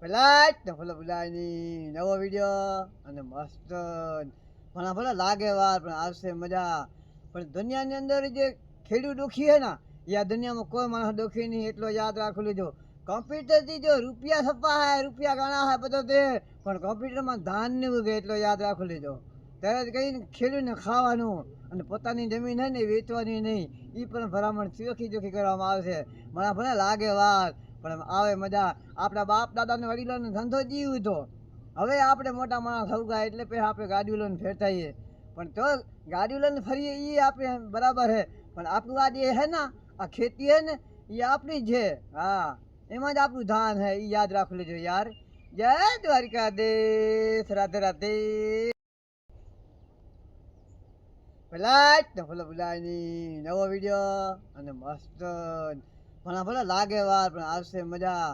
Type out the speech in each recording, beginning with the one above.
પેલા જ ને ભલે બોલાયની નવો વિડીયો અને મસ્ત ભલા ભલે લાગે વાર પણ આવશે મજા. પણ દુનિયાની અંદર જે ખેડૂત દુઃખી હે ને એ આ દુનિયામાં કોઈ માણસ દુઃખી નહીં, એટલો યાદ રાખી લીધો. કોમ્પ્યુટરથી જો રૂપિયા છપા હે, રૂપિયા ગણા હે બધો તે, પણ કોમ્પ્યુટરમાં ધાન નહીં ઉગે એટલો યાદ રાખી લીધો. ત્યારે જ કહીને ખેડૂતને ખાવાનું અને પોતાની જમીન હે ને વેચવાની નહીં, એ પણ ભલામણ ચોખ્ખી ચોખ્ખી કરવામાં આવશે. મને ભલે લાગે વાર પણ આવે મજા. આપણા બાપ દાદાને વડીલોને ધંધો જીવ હતો. હવે આપણે મોટા માણસ થવું ગયા એટલે પછી આપણે ગાડીઓ લઈને ફેરતાઈએ, પણ તો ગાડીઓ લઈને ફરીએ એ આપણે બરાબર છે. પણ આપણું આ જે છે ને આ ખેતી છે ને એ આપણી જ છે. હા, એમાં જ આપણું ધાન છે, એ યાદ રાખી લેજો યાર. જય દ્વારિકાધીશ, રાધે રાધે. પેલા જ ને ભલે બોલાયની નવો વિડીયો અને મસ્ત ભલા ભલે લાગે વાર પણ આવશે મજા.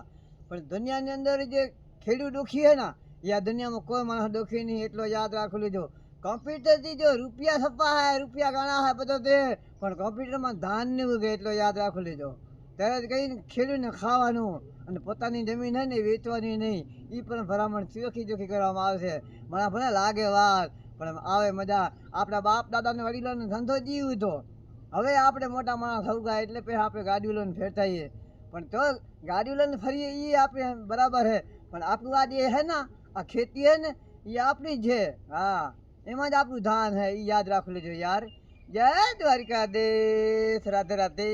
પણ દુનિયાની અંદર જે ખેડૂત દુઃખી હે ને એ આ દુનિયામાં કોઈ માણસ દુઃખી નહીં, એટલો યાદ રાખી લીધો. કોમ્પ્યુટરથી જો રૂપિયા છપા હે, રૂપિયા ગણા હે બધો તે, પણ કોમ્પ્યુટરમાં ધાન નહીં ઉગે એટલો યાદ રાખી લીધો. ત્યારે જ કહીને ખેડૂતને ખાવાનું અને પોતાની જમીન હે ને વેચવાની નહીં, એ પણ ભલામણ ચોખ્ખી ચોખ્ખી કરવામાં આવશે. મને ભલે લાગે વાર પણ આવે મજા. આપણા બાપ દાદાને વડીલોને ધંધો જીવ હતો. હવે આપણે મોટા માણસ થવું ગયા એટલે પછી આપણે ગાડીઓ લઈને ફેરતાઈએ, પણ તો ગાડીઓ લઈને ફરીએ એ આપણે બરાબર છે. પણ આપણું આ જે છે ને આ ખેતી છે ને એ આપણી જ છે. હા, એમાં જ આપણું ધાન છે, એ યાદ રાખી લેજો યાર. જય દ્વારિકાધીશ, રાધે રાધે.